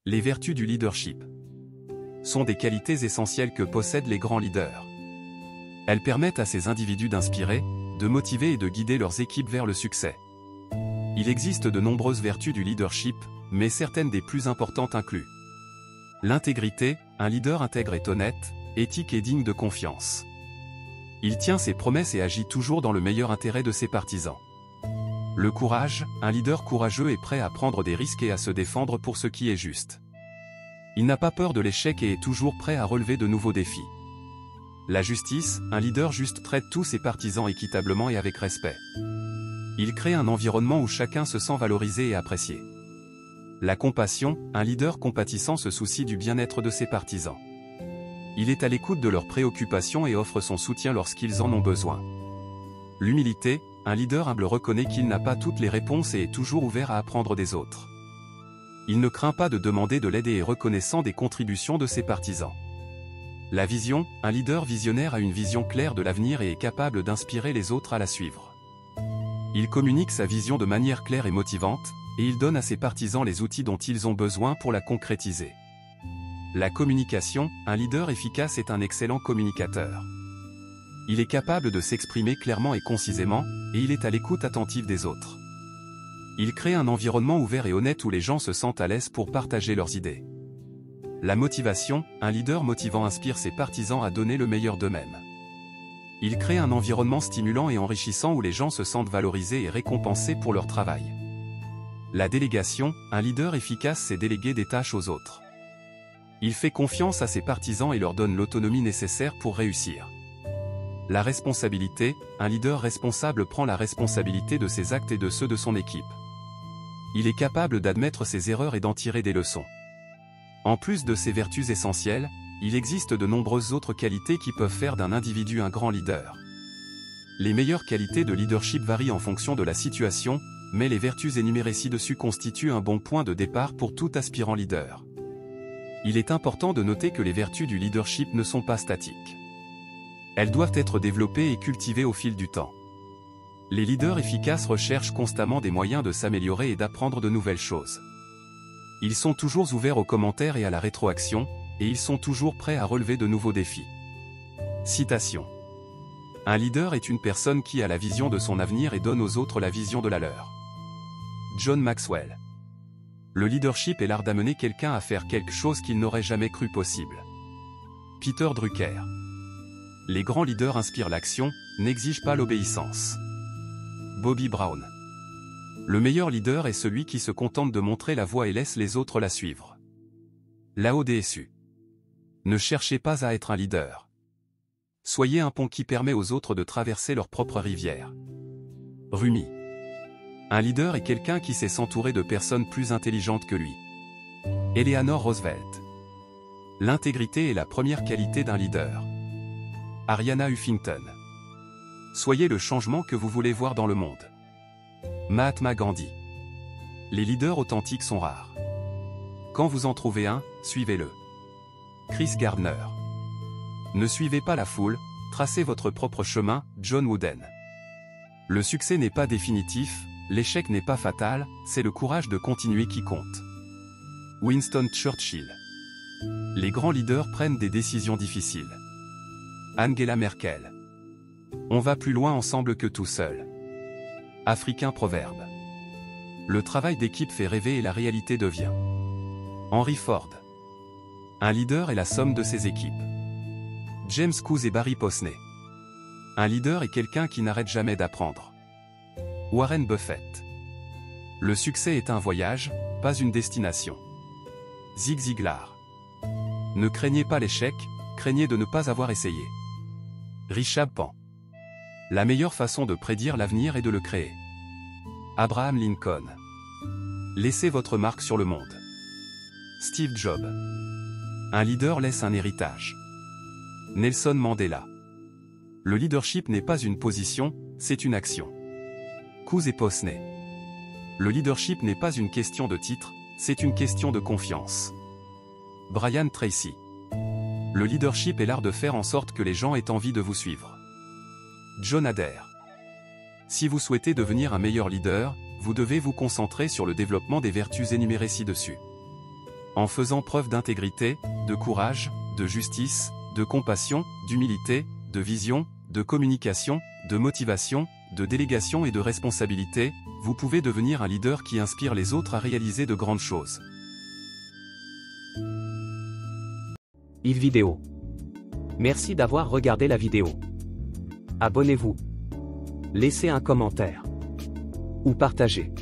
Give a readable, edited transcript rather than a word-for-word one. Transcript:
Les vertus du leadership sont des qualités essentielles que possèdent les grands leaders. Elles permettent à ces individus d'inspirer, de motiver et de guider leurs équipes vers le succès. Il existe de nombreuses vertus du leadership, mais certaines des plus importantes incluent l'intégrité. Un leader intègre est honnête, éthique et digne de confiance. Il tient ses promesses et agit toujours dans le meilleur intérêt de ses partisans. Le courage. Un leader courageux est prêt à prendre des risques et à se défendre pour ce qui est juste. Il n'a pas peur de l'échec et est toujours prêt à relever de nouveaux défis. La justice. Un leader juste traite tous ses partisans équitablement et avec respect. Il crée un environnement où chacun se sent valorisé et apprécié. La compassion. Un leader compatissant se soucie du bien-être de ses partisans. Il est à l'écoute de leurs préoccupations et offre son soutien lorsqu'ils en ont besoin. L'humilité. Un leader humble reconnaît qu'il n'a pas toutes les réponses et est toujours ouvert à apprendre des autres. Il ne craint pas de demander de l'aide et est reconnaissant des contributions de ses partisans. La vision. Un leader visionnaire a une vision claire de l'avenir et est capable d'inspirer les autres à la suivre. Il communique sa vision de manière claire et motivante, et il donne à ses partisans les outils dont ils ont besoin pour la concrétiser. La communication. Un leader efficace est un excellent communicateur. Il est capable de s'exprimer clairement et concisément, et il est à l'écoute attentive des autres. Il crée un environnement ouvert et honnête où les gens se sentent à l'aise pour partager leurs idées. La motivation. Un leader motivant inspire ses partisans à donner le meilleur d'eux-mêmes. Il crée un environnement stimulant et enrichissant où les gens se sentent valorisés et récompensés pour leur travail. La délégation. Un leader efficace sait déléguer des tâches aux autres. Il fait confiance à ses partisans et leur donne l'autonomie nécessaire pour réussir. La responsabilité. Un leader responsable prend la responsabilité de ses actes et de ceux de son équipe. Il est capable d'admettre ses erreurs et d'en tirer des leçons. En plus de ces vertus essentielles, il existe de nombreuses autres qualités qui peuvent faire d'un individu un grand leader. Les meilleures qualités de leadership varient en fonction de la situation, mais les vertus énumérées ci-dessus constituent un bon point de départ pour tout aspirant leader. Il est important de noter que les vertus du leadership ne sont pas statiques. Elles doivent être développées et cultivées au fil du temps. Les leaders efficaces recherchent constamment des moyens de s'améliorer et d'apprendre de nouvelles choses. Ils sont toujours ouverts aux commentaires et à la rétroaction, et ils sont toujours prêts à relever de nouveaux défis. Citation. Un leader est une personne qui a la vision de son avenir et donne aux autres la vision de la leur. John Maxwell. Le leadership est l'art d'amener quelqu'un à faire quelque chose qu'il n'aurait jamais cru possible. Peter Drucker. Les grands leaders inspirent l'action, n'exigent pas l'obéissance. Bobby Brown. Le meilleur leader est celui qui se contente de montrer la voie et laisse les autres la suivre. Lao Tzu. Ne cherchez pas à être un leader. Soyez un pont qui permet aux autres de traverser leur propre rivière. Rumi. Un leader est quelqu'un qui sait s'entourer de personnes plus intelligentes que lui. Eleanor Roosevelt. L'intégrité est la première qualité d'un leader. Arianna Huffington. Soyez le changement que vous voulez voir dans le monde. Mahatma Gandhi. Les leaders authentiques sont rares. Quand vous en trouvez un, suivez-le. Chris Gardner. Ne suivez pas la foule, tracez votre propre chemin. John Wooden. Le succès n'est pas définitif, l'échec n'est pas fatal, c'est le courage de continuer qui compte. Winston Churchill. Les grands leaders prennent des décisions difficiles. Angela Merkel. On va plus loin ensemble que tout seul. Africain proverbe. Le travail d'équipe fait rêver et la réalité devient. Henry Ford. Un leader est la somme de ses équipes. James Coos et Barry Posney. Un leader est quelqu'un qui n'arrête jamais d'apprendre. Warren Buffett. Le succès est un voyage, pas une destination. Zig Ziglar. Ne craignez pas l'échec, craignez de ne pas avoir essayé. Richard Pan. La meilleure façon de prédire l'avenir est de le créer. Abraham Lincoln. Laissez votre marque sur le monde. Steve Jobs. Un leader laisse un héritage. Nelson Mandela. Le leadership n'est pas une position, c'est une action. Coos et Posney. Le leadership n'est pas une question de titre, c'est une question de confiance. Brian Tracy. Le leadership est l'art de faire en sorte que les gens aient envie de vous suivre. John Adair. Si vous souhaitez devenir un meilleur leader, vous devez vous concentrer sur le développement des vertus énumérées ci-dessus. En faisant preuve d'intégrité, de courage, de justice, de compassion, d'humilité, de vision, de communication, de motivation, de délégation et de responsabilité, vous pouvez devenir un leader qui inspire les autres à réaliser de grandes choses. Yves Vidéo. Merci d'avoir regardé la vidéo. Abonnez-vous. Laissez un commentaire. Ou partagez.